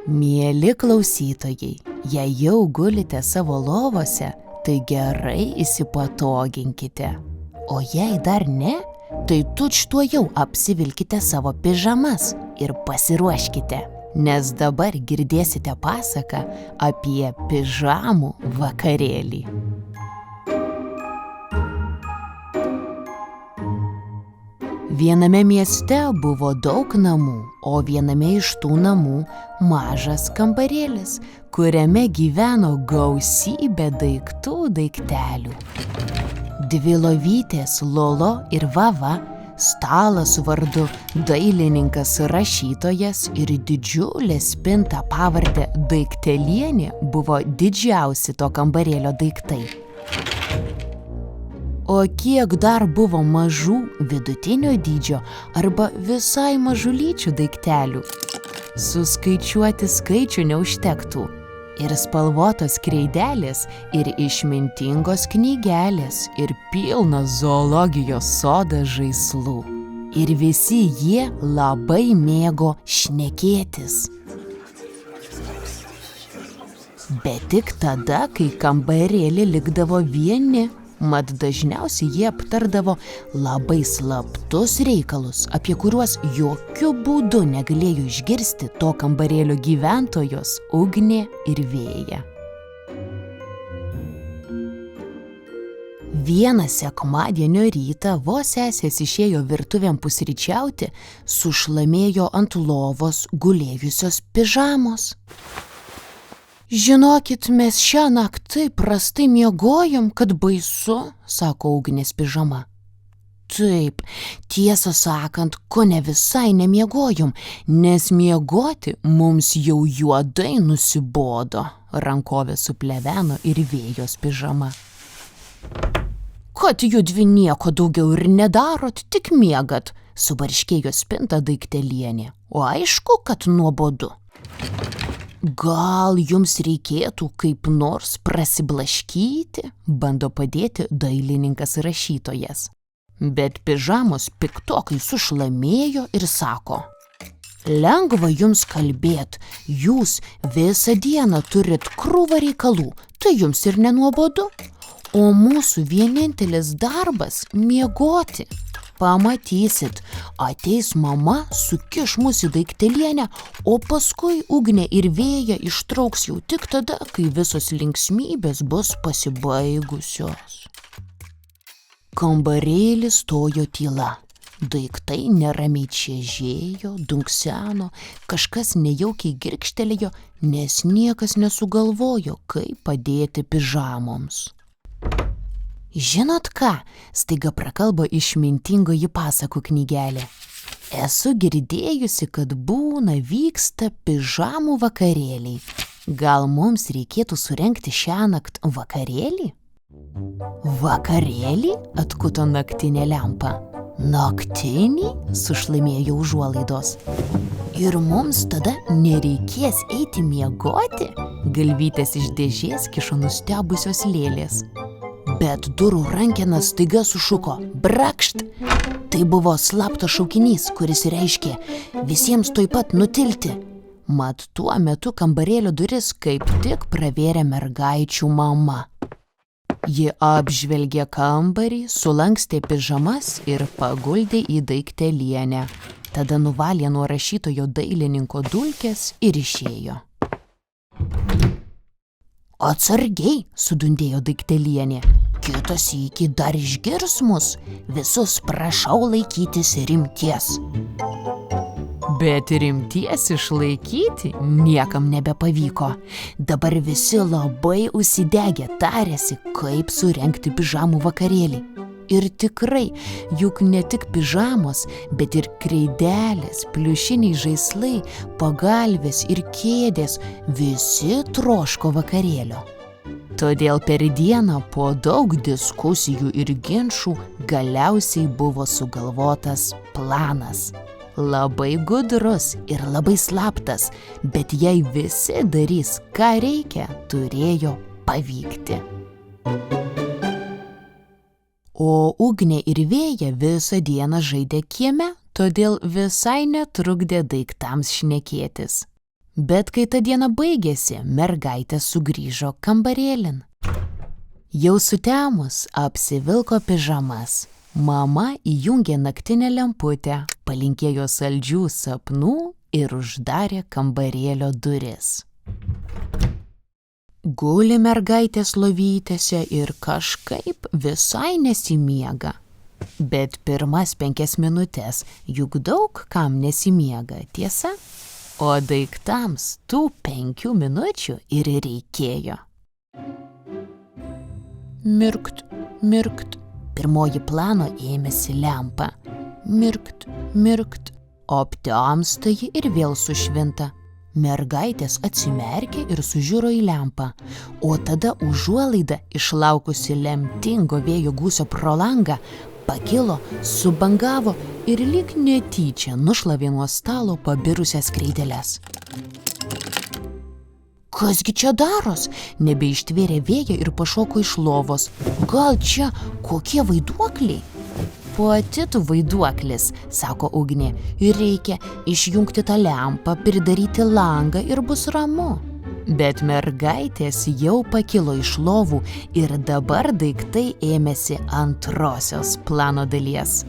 Mieli klausytojai, jei jau gulite savo lovose, tai gerai įsipatoginkite. O jei dar ne, tai tučtuojau apsivilkite savo pižamas ir pasiruoškite, nes dabar girdėsite pasaką apie pižamų vakarėlį. Viename mieste buvo daug namų, o viename iš tų namų mažas kambarėlis, kuriame gyveno gausybė daiktelių. Dvi lovytės Lolo ir Vava, stalas vardu dailininkas rašytojas ir didžiulė spinta pavarde Daiktelienė buvo didžiausi to kambarėlio daiktai. O kiek dar buvo mažų, vidutinio dydžio arba visai mažulyčių daiktelių. Suskaičiuoti skaičių neužtektų. Ir spalvotos kreidelės, ir išmintingos knygelės, ir pilnas zoologijos sodas žaislų. Ir visi jie labai mėgo šnekėtis. Bet tik tada, kai kambarėlį likdavo vieni, mat dažniausiai jie aptardavo labai slaptus reikalus, apie kuriuos jokiu būdu negalėjo išgirsti to kambarėlio gyventojos Ugnė ir Vėja. Vieną sekmadienio rytą vos sesės išėjo virtuvėn pusryčiauti, sušlamėjo ant lovos gulėjusios pižamos. Žinokit, mes šią naktį taip prastai miegojom, kad baisu, sako Ugnės pižama. Taip, tiesą sakant, kone visai nemiegojom, nes miegoti mums jau juodai nusibodo, rankovė supleveno ir Vėjos pižama. Kad judvi nieko daugiau ir nedarot, tik miegat, subarškėjo spinta Daiktelienė, o aišku, kad nuobodu. Gal jums reikėtų kaip nors prasiblaškyti, bando padėti dailininkas rašytojas. Bet pižamos piktokai sušlamėjo ir sako: Lengva jums kalbėt, jūs visą dieną turit krūvą reikalų, tai jums ir nenuobodu. O mūsų vienintelis darbas miegoti. Pamatysit, ateis mama, sukiš mus į Daiktelienę, o paskui Ugnė ir Vėja ištrauks jau tik tada, kai visos linksmybės bus pasibaigusios. Kambarėlį stojo tyla. Daiktai neramiai čežėjo, dunkseno, kažkas nejaukiai girgžtelėjo, nes niekas nesugalvojo, kaip padėti pižamoms. Žinot ką, staiga prakalbo išmintingoji pasakų knygelė. Esu girdėjusi, kad vyksta pižamų vakarėliai. Gal mums reikėtų surengti šiąnakt vakarėlį? Vakarėlį? Atkuto naktinė lempa. Naktinį? Sušlamėjo užuolaidos. Ir mums tada nereikės eiti miegoti? Galvytės iš dėžės kišo nustebusios lėlės. Bet durų rankena staiga sušuko brakšt. Tai buvo slaptas šaukinys, kuris reiškė visiems tuoj pat nutilti. Mat tuo metu kambarėlio duris kaip tik pravėrė mergaičių mama. Ji apžvelgė kambarį, sulankstė pižamas ir paguldė į Daiktelienę. Tada nuvalė nuo rašytojo dailininko dulkes ir išėjo. Atsargiai, sudundėjo Daiktelienė. Kitą sykį dar išgirs mus. Visus prašau laikytis rimties. Bet rimties išlaikyti niekam nebepavyko. Dabar visi labai užsidegę tarėsi, kaip surengti pižamų vakarėlį. Ir tikrai, juk ne tik pižamos, bet ir kreidelės, pliušiniai žaislai, pagalvės ir kėdės visi troško vakarėlio. Todėl per dieną po daug diskusijų ir ginčų galiausiai buvo sugalvotas planas. Labai gudrus ir labai slaptas, bet jei visi darys, ką reikia, turėjo pavykti. O Ugnė ir Vėja visą dieną žaidė kieme, todėl visai netrukdė daiktams šnekėtis. Bet kai ta diena baigėsi, mergaitė sugrįžo kambarėlin. Jau sutemus apsivilko pižamas. Mama įjungė naktinę lemputę, palinkėjo saldžių sapnų ir uždarė kambarėlio duris. Guli mergaitės lovytėse ir kažkaip visai nesimiega. Bet pirmas 5 minutės juk daug kam nesimiega, tiesa? O daiktams tų 5 minučių ir reikėjo. Mirkt, mirkt. Pirmoji plano ėmėsi lempa. Mirkt, mirkt. Aptemsta ji ir vėl sušvinta. Mergaitės atsimerkė ir sužiuro į lempą, o tada užuolaida, išlaukusi lemtingo vėjo gūsio pro langą, pakilo, subangavo ir lyg netyčia nušlavė nuo stalo pabirusias kreideles. Kasgi čia daros? Nebeištvėrė vėją ir pašoko iš lovos. Gal čia kokie vaiduokliai? Pati tu vaiduoklis, sako Ugnė, ir reikia išjungti tą lempą, pridaryti langą ir bus ramu. Bet mergaitės jau pakilo iš lovų ir dabar daiktai ėmėsi antrosios plano dalies.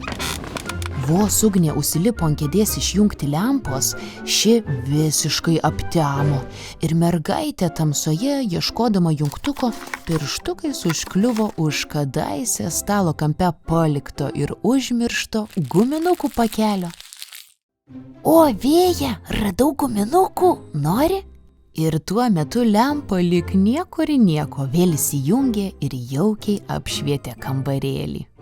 Vos Ugnė užsilipo ant kėdės išjungti lempos, ši visiškai aptemo ir mergaitė tamsoje, ieškodama jungtuko, pirštukais užkliuvo už kadaise stalo kampe palikto ir užmiršto guminukų pakelio. O vėja, radau guminukų, nori? Ir tuo metu lempa lyg niekur nieko vėl įsijungė ir jaukiai apšvietė kambarėlį.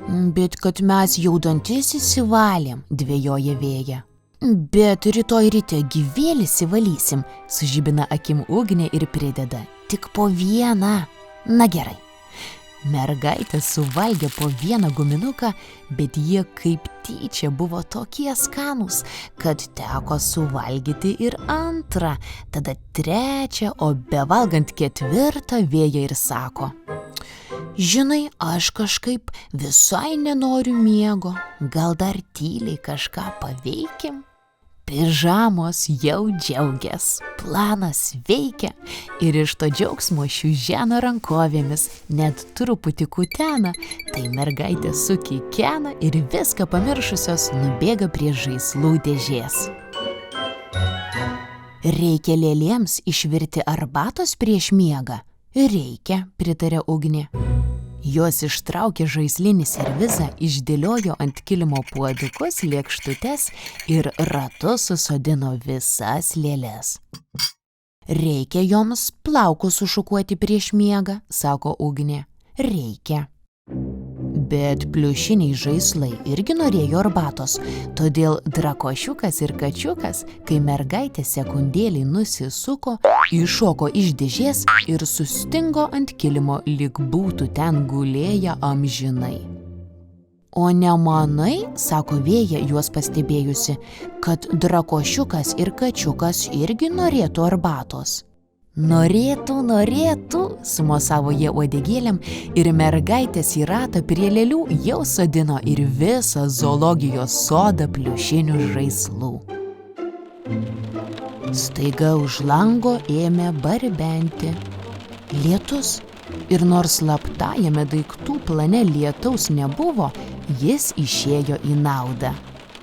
Bet kad mes jau dantis įsivalėm, dvejoja vėja. Bet rytoj ryte vėl įsivalysim, sužibina akim Ugnė ir prideda. Tik po vieną. Na gerai. Mergaitė suvalgė po vieną guminuką, bet jie kaip tyčia buvo tokie skanūs, kad teko suvalgyti ir antrą, tada trečią, o bevalgant 4 vėja ir sako: Žinai, aš kažkaip visai nenoriu miego, gal dar tyliai kažką paveikim? Pižamos jau džiaugias, planas veikia ir iš to džiaugsmo šiuženo rankovėmis, net truputį kutena, tai mergaitė sukikena ir viską pamiršusios nubėga prie žaislų dėžės. Reikia lėlėms išvirti arbatos prieš miegą? Reikia, pritarė Ugnė. Jos ištraukė žaislinį servizą, išdėliojo ant kilimo puodukus, lėkštutes ir ratu susodino visas lėles. Reikia joms plaukus sušukuoti prieš miegą, sako Ugnė. Reikia. Bet pliušiniai žaislai irgi norėjo arbatos, todėl drakošiukas ir kačiukas, kai mergaitė sekundėlį nusisuko, iššoko iš dėžės ir sustingo ant kilimo, lyg būtų ten gulėję amžinai. O nemanai, sako vėja juos pastebėjusi, kad drakošiukas ir kačiukas irgi norėtų arbatos? Norėtų, sumosavo jie uodegėlėm ir mergaitės į ratą prie lėlių jau sodino ir visą zoologijos sodą pliušinių žaislų. Staiga už lango ėmė barbenti lietus ir nors slaptajame daiktų plane lietaus nebuvo, jis išėjo į naudą.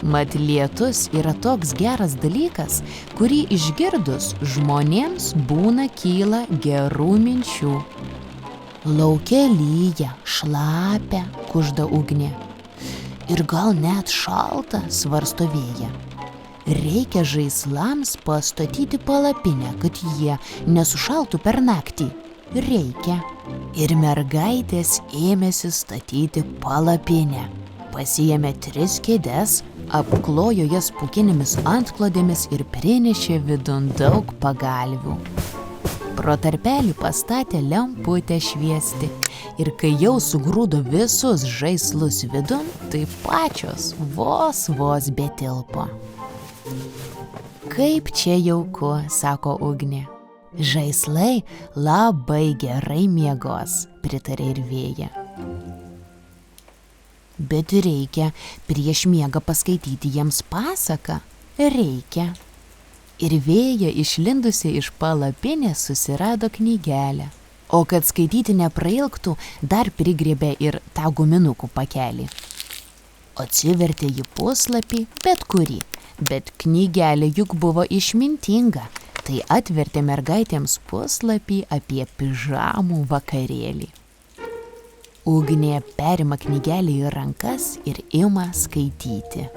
Mat lietus yra toks geras dalykas, kurį išgirdus žmonėms būna kyla gerų minčių. Lauke lyja, šlapia, kužda Ugnė. Ir gal net šalta, svarsto vėja. Reikia žaislams pastatyti palapinę, kad jie nesušaltų per naktį. Reikia. Ir mergaitės ėmėsi statyti palapinę. Pasiėmė 3 kėdes, apklojo jas pūkinėmis antklodėmis ir prinešė vidun daug pagalvių. Pro tarpelį pastatė lemputę šviesti ir kai jau sugrūdo visus žaislus vidun, tai pačios vos betilpo. Kaip čia jauku, sako Ugnė. Žaislai labai gerai miegos, pritarė ir vėja. Bet reikia prieš miegą paskaityti jiems pasaką. Reikia. ir Vėja išlindusi iš palapinės susirado knygelę. O kad skaityti neprailgtų, dar prigriebė ir tą guminukų pakelį. Atsivertė jį puslapį, bet kurį, bet knygelė juk buvo išmintinga, tai atvertė mergaitėms puslapį apie pižamų vakarėlį. Ugnė perima knygelį į rankas ir ima skaityti.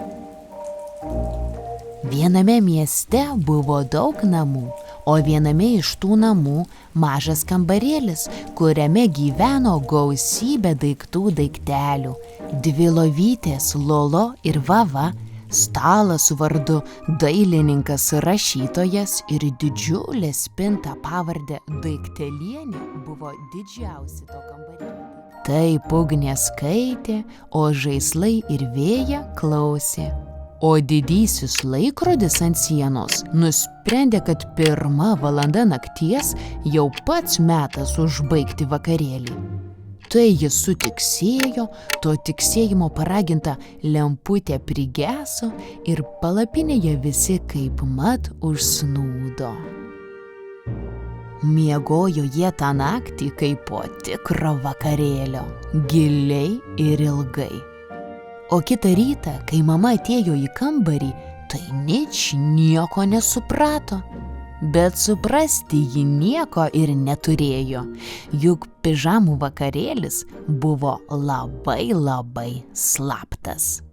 Viename mieste buvo daug namų, o viename iš tų namų mažas kambarėlis, kuriame gyveno gausybė daiktų daiktelių. 2 lovytės Lolo ir Vava, stalas su vardu dailininkas rašytojas ir didžiulė spinta pavarde Daiktelienė buvo didžiausi to kambarėlio. Taip Ugnė skaitė, o žaislai ir Vėja klausė. O didysis laikrodis ant sienos nusprendė, kad 1 valanda nakties jau pats metas užbaigti vakarėlį. Tai jis sutiksėjo, to tiksėjimo paraginta lemputė prigeso ir palapinėje visi kaip mat užsnūdo. Miegojo jie tą naktį kaip po tikro vakarėlio, giliai ir ilgai. O kitą rytą, kai mama atėjo į kambarį, tai nieko nesuprato. Bet suprasti ji nieko ir neturėjo, juk pižamų vakarėlis buvo labai slaptas.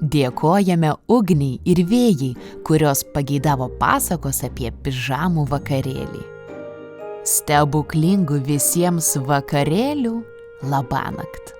Dėkojame Ugniai ir Vėjai, kurios pageidavo pasakos apie pižamų vakarėlį. Stebuklingų visiems vakarėlių, labanakt.